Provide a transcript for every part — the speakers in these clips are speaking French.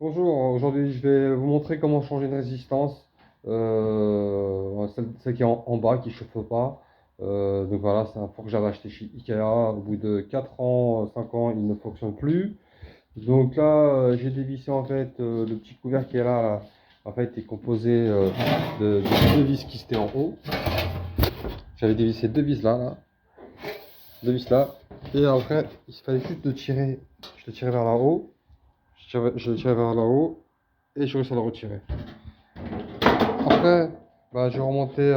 Bonjour, aujourd'hui je vais vous montrer comment changer une résistance, celle qui est en bas, qui ne chauffe pas. Donc voilà, c'est un four que j'avais acheté chez Ikea. Au bout de 4 ans, 5 ans, il ne fonctionne plus. Donc là, j'ai dévissé en fait le petit couvercle qui est là, en fait, est composé de deux vis qui étaient en haut. J'avais dévissé deux vis deux vis là. Et après, il fallait juste de tirer, je le tirais vers là-haut, je le tirais vers là-haut et je réussis à le retirer. Après, bah, j'ai remonté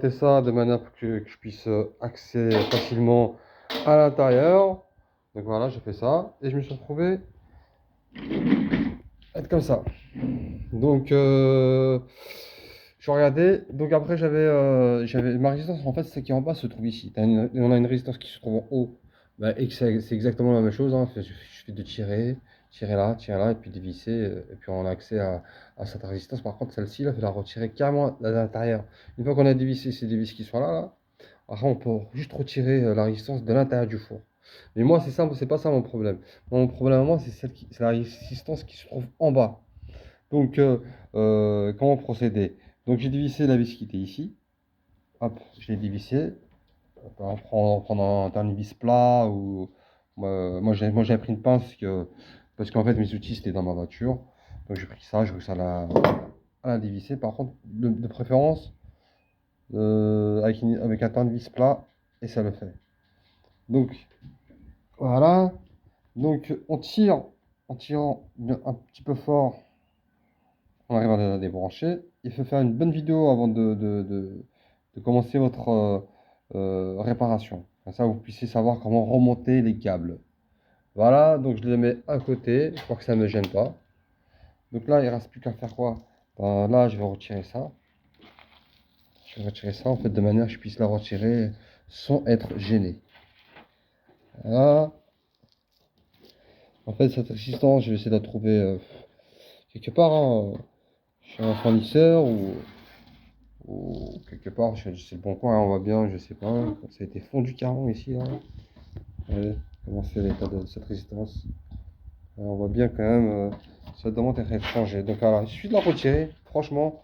ça de manière que je puisse accéder facilement à l'intérieur. Donc voilà, j'ai fait ça et je me suis retrouvé être comme ça. Donc, je regardais. Donc après, j'avais ma résistance. En fait, c'est qui en bas se trouve ici. On a une résistance qui se trouve en haut. Bah, et que c'est exactement la même chose, hein. Il suffit de tirer là, et puis dévisser, et puis on a accès à cette résistance. Par contre, celle-ci, là, il faut la retirer carrément de l'intérieur. Une fois qu'on a dévissé ces deux vis qui sont là, après, on peut juste retirer la résistance de l'intérieur du four. Mais moi, c'est pas ça mon problème. Mon problème à moi, c'est la résistance qui se trouve en bas. Donc, comment procéder? Donc, j'ai dévissé la vis qui était ici. Hop, je l'ai dévissé. En prenant un tournevis plat ou moi j'avais pris une pince parce qu'en fait mes outils c'était dans ma voiture. Donc j'ai pris ça, je réussi à la dévisser. Par contre, de préférence avec un tournevis plat et ça le fait. Donc voilà. Donc on tire en tirant un petit peu fort, on arrive à la débrancher. Il faut faire une bonne vidéo avant de commencer votre réparation. Comme ça, vous puissiez savoir comment remonter les câbles. Voilà, donc je les mets à côté. Je crois que ça ne me gêne pas. Donc là, il ne reste plus qu'à faire quoi? Ben, là, je vais retirer ça. Je vais retirer ça en fait de manière que je puisse la retirer sans être gêné. Voilà. En fait, cette résistance, je vais essayer de la trouver quelque part, hein, chez un fournisseur ou quelque part chez le bon coin, hein, on voit bien, je sais pas. Ça a été fondu carrément ici, là. Regardez comment c'est l'état de cette résistance. On voit bien quand même, ça demande d'être changé. Donc voilà, il suffit de la retirer, franchement,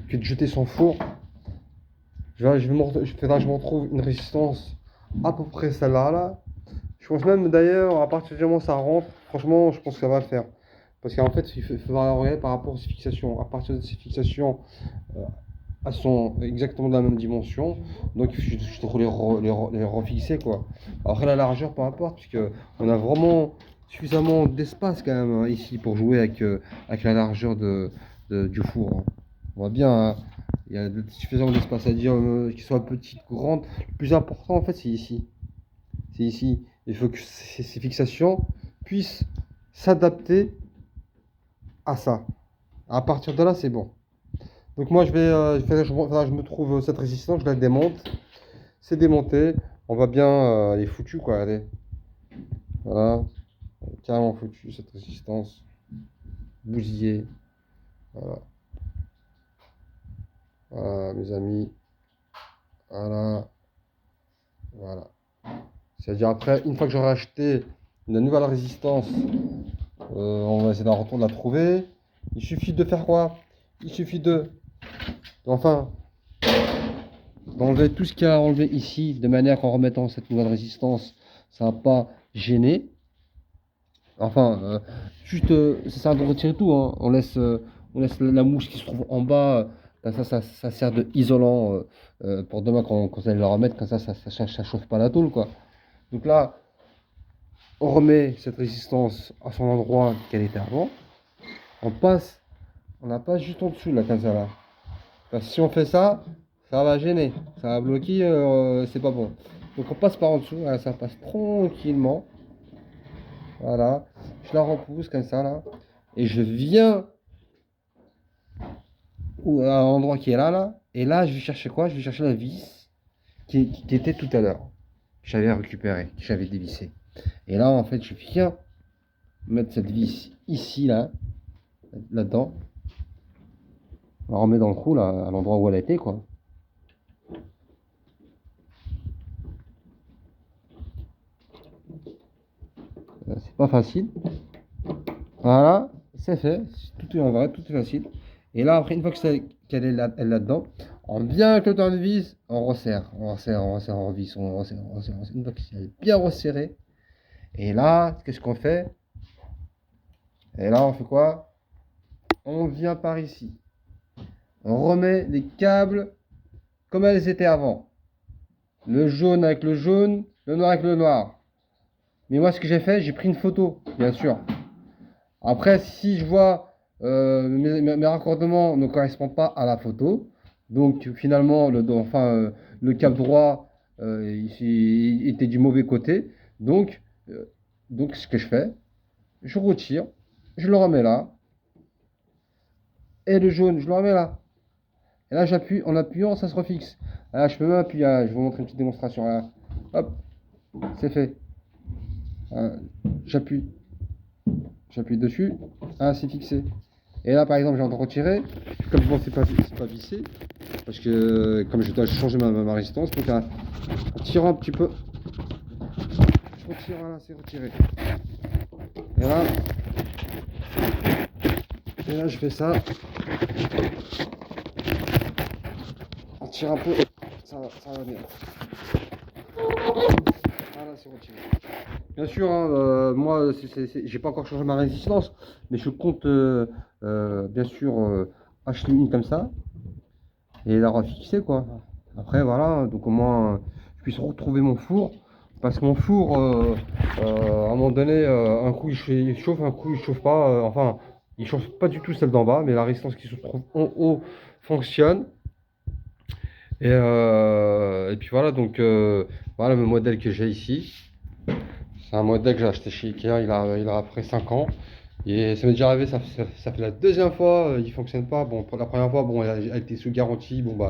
que de jeter son four. Je m'en trouve une résistance à peu près celle-là. Là. Je pense même d'ailleurs, à partir du moment où ça rentre, franchement, je pense que ça va le faire. Parce qu'en fait, il faudra regarder par rapport aux fixations. À partir de ces fixations, elles sont exactement de la même dimension. Donc il faut les refixer, quoi. Après la largeur, peu importe, puisqu'on a vraiment suffisamment d'espace quand même, hein, ici pour jouer avec la largeur du four, hein. On voit bien, hein, il y a suffisamment d'espace à dire, qu'il soit petite, grande. Le plus important en fait c'est ici. C'est ici. Il faut que ces fixations puissent s'adapter à ça. À partir de là, c'est bon. Donc moi je me trouve cette résistance, je la démonte. C'est démonté. On voit bien, elle est foutue quoi, regardez. Voilà, carrément foutue cette résistance. Bousillée. Voilà. Voilà mes amis. Voilà. Voilà. C'est-à-dire après, une fois que j'aurai acheté une nouvelle résistance, on va essayer de la trouver. Il suffit de faire quoi? Il suffit enfin, d'enlever tout ce qu'il y a à enlever ici, de manière qu'en remettant cette nouvelle résistance, ça va pas gêner. Enfin, juste, ça sert de retirer tout, hein. On laisse la mousse qui se trouve en bas. Ben ça sert de isolant pour demain quand vous allez la remettre. Comme ça chauffe pas la tôle, quoi. Donc là, on remet cette résistance à son endroit qu'elle était avant. On passe, on la passe juste en dessous, là, comme ça, là. Parce que si on fait ça, ça va gêner. Ça va bloquer, c'est pas bon. Donc on passe par en dessous, là, ça passe tranquillement. Voilà, je la repousse comme ça là. Et je viens à l'endroit qui est là. Et là, je vais chercher quoi? Je vais chercher la vis qui était tout à l'heure. Que j'avais récupérée, que j'avais dévissée. Et là, en fait, je viens mettre cette vis ici, là-dedans. On la remet dans le trou, là, à l'endroit où elle était, quoi. C'est pas facile. Voilà, c'est fait. Tout est en vrai, tout est facile. Et là, après, une fois que qu'elle est là, elle là-dedans, on vient avec le tournevis, on resserre, on resserre, on resserre, on revisse, on resserre, on resserre, on resserre. Une fois que c'est bien resserré. Et là, qu'est-ce qu'on fait? Et là, on fait quoi? On vient par ici. On remet les câbles comme elles étaient avant. Le jaune avec le jaune, le noir avec le noir. Mais moi, ce que j'ai fait, j'ai pris une photo, bien sûr. Après, si je vois mes raccordements ne correspondent pas à la photo, donc finalement, le câble droit il était du mauvais côté. Donc, euh, donc, ce que je fais, je retire, je le remets là, et le jaune, je le remets là. Et là, j'appuie, en appuyant, ça se refixe. Là, je peux même appuyer, là, je vais vous montrer une petite démonstration. Là. Hop, c'est fait. J'appuie, j'appuie dessus, ah, c'est fixé. Et là, par exemple, j'ai envie de retirer. Comme bon, c'est pas vissé, parce que comme je dois changer ma résistance, donc en tirant un petit peu, je retire, voilà, c'est retiré. Et là, je fais ça. On tire un peu, ça va bien. Voilà, c'est retiré. Bien sûr, hein, moi, j'ai pas encore changé ma résistance, mais je compte bien sûr acheter une comme ça et la refixer quoi. Après voilà, donc au moins je puisse retrouver mon four. Parce que mon four, à un moment donné, un coup il chauffe, un coup il chauffe pas. Enfin, il chauffe pas du tout celle d'en bas, mais la résistance qui se trouve en haut fonctionne. Et puis voilà, donc voilà le modèle que j'ai ici. C'est un modèle que j'ai acheté chez Ikea, il a après 5 ans. Et ça m'est déjà arrivé, ça fait la deuxième fois, il fonctionne pas. Bon, pour la première fois, bon, elle était sous garantie. Bon, bah,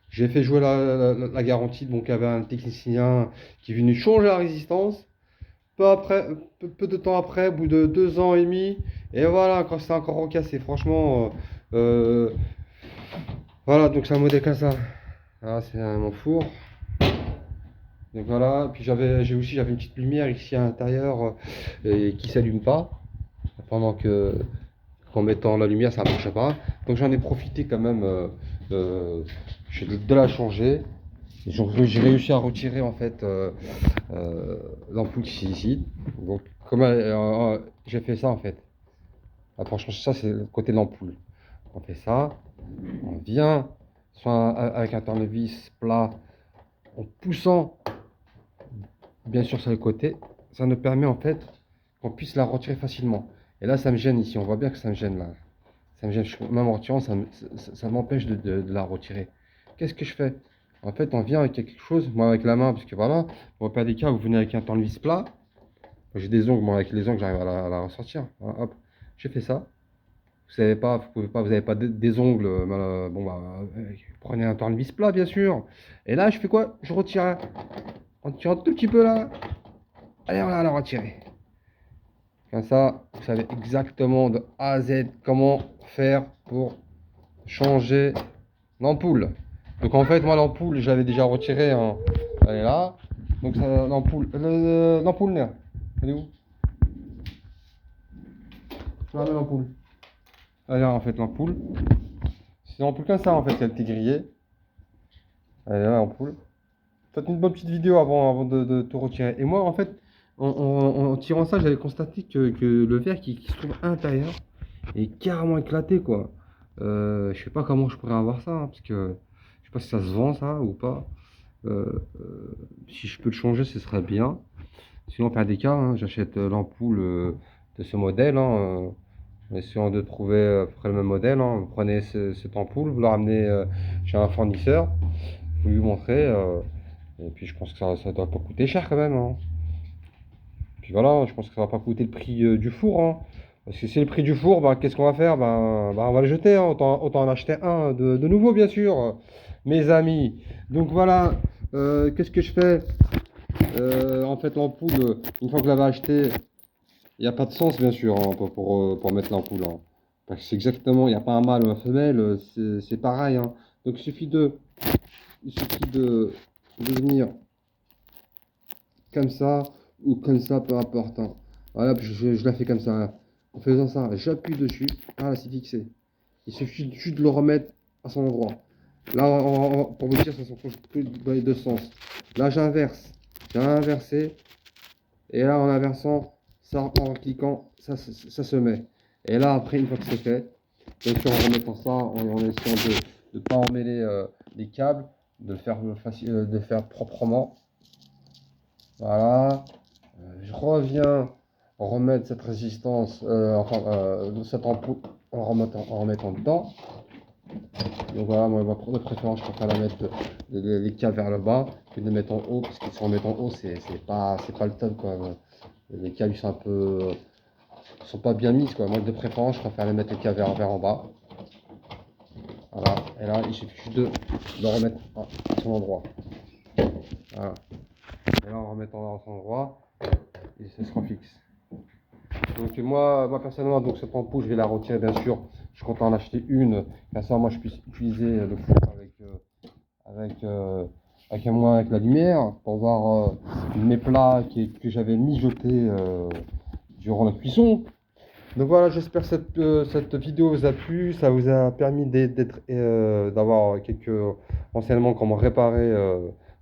j'ai fait jouer la garantie. Donc, il y avait un technicien qui est venu changer la résistance. Peu de temps après, au bout de 2 ans et demi. Et voilà, quand c'était encore recassé. Franchement, voilà, donc c'est un modèle comme ça. Là, c'est mon four. Donc voilà, puis j'avais une petite lumière ici à l'intérieur et qui s'allume pas. Pendant que qu'en mettant la lumière ça ne marchait pas. Donc j'en ai profité quand même euh, de la changer. J'ai réussi à retirer en fait l'ampoule qui est ici. Donc comme j'ai fait ça en fait. Après on change ça, c'est le côté de l'ampoule. On fait ça, on vient soit avec un tournevis plat en poussant bien sûr sur le côté, ça nous permet en fait qu'on puisse la retirer facilement. Et là ça me gêne ici, on voit bien que ça me gêne là. Ça me gêne, même en retirant, ça m'empêche de la retirer. Qu'est-ce que je fais? En fait, on vient avec quelque chose, moi avec la main, parce que voilà, au pire des cas, vous venez avec un tournevis plat. J'ai des ongles, moi avec les ongles, j'arrive à la ressortir. Voilà, hop, j'ai fait ça. Vous savez pas, vous pouvez pas, vous n'avez pas des ongles. Bon bah, prenez un tournevis plat, bien sûr. Et là, je fais quoi? Je retire, on tire un tout petit peu là. Allez, on va la retirer. Comme ça, vous savez exactement de A à Z comment faire pour changer l'ampoule. Donc en fait, moi l'ampoule, je l'avais déjà retirée. Hein. Elle est là. Donc l'ampoule, l'ampoule là. Elle est où? Je ramène l'ampoule. Elle est là en fait l'ampoule. C'est l'ampoule comme ça en fait, elle était grillée. Elle est là l'ampoule. Faites une bonne petite vidéo avant de tout retirer. Et moi en fait, en tirant ça, j'avais constaté que le verre qui se trouve à l'intérieur est carrément éclaté quoi. Je sais pas comment je pourrais avoir ça, hein, parce que je sais pas si ça se vend ça ou pas. Si je peux le changer, ce serait bien. Sinon, par des cas, hein, j'achète l'ampoule de ce modèle. Hein, en essayant de trouver à peu près le même modèle. Hein. Vous prenez cette ampoule, vous la ramenez chez un fournisseur, vous lui montrez. Et puis, je pense que ça ne doit pas coûter cher quand même. Hein. Puis voilà, je pense que ça va pas coûter le prix du four. Hein. Parce que si c'est le prix du four, bah, qu'est-ce qu'on va faire? On va le jeter. Hein. Autant en acheter un de nouveau, bien sûr, mes amis. Donc voilà, qu'est-ce que je fais? En fait, l'ampoule, une fois que je l'avais achetée, il n'y a pas de sens, bien sûr, hein, pour mettre l'ampoule. Hein. Parce que c'est exactement, il n'y a pas un mâle ou un femelle, c'est pareil. Hein. Donc il suffit de venir comme ça ou comme ça, peu importe. Hein. Voilà, je la fais comme ça. En faisant ça, j'appuie dessus. Ah là, c'est fixé. Il suffit juste de le remettre à son endroit. Là, pour vous dire, ça s'enfonce plus dans les deux sens. Là, j'inverse. J'ai inversé. Et là, en inversant, ça, en cliquant, ça se met. Et là, après, une fois que c'est fait, bien sûr, en remettant ça, en essayant de ne pas emmêler les câbles, de le faire de le faire proprement. Voilà. Je reviens remettre cette résistance, cette ampoule en remettant dedans. Donc voilà, moi, de préférence, je préfère la mettre les câbles vers le bas que de les mettre en haut, parce qu'ils sont en mettant en haut, c'est pas le top quoi. Les câbles ils sont un peu, sont pas bien mis quoi. Moi de préférence, je préfère les mettre les câbles vers en bas. Voilà, et là il suffit juste de le remettre à son endroit. Voilà. Et là en remettant à son endroit, et ça sera fixe. Donc moi personnellement, donc cette ampoule, je vais la retirer bien sûr. Je compte en acheter une, comme ça moi je puisse utiliser le four avec la lumière pour voir mes plats que j'avais mijotés durant la cuisson. Donc voilà, j'espère que cette vidéo vous a plu, ça vous a permis d'avoir quelques renseignements comment réparer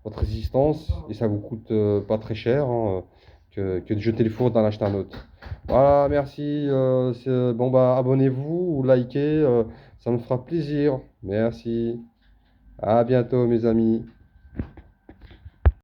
votre résistance et ça vous coûte pas très cher hein, que de jeter le four d'en acheter un autre. Voilà, merci. Bon bah abonnez-vous ou likez, ça me fera plaisir. Merci. À bientôt mes amis.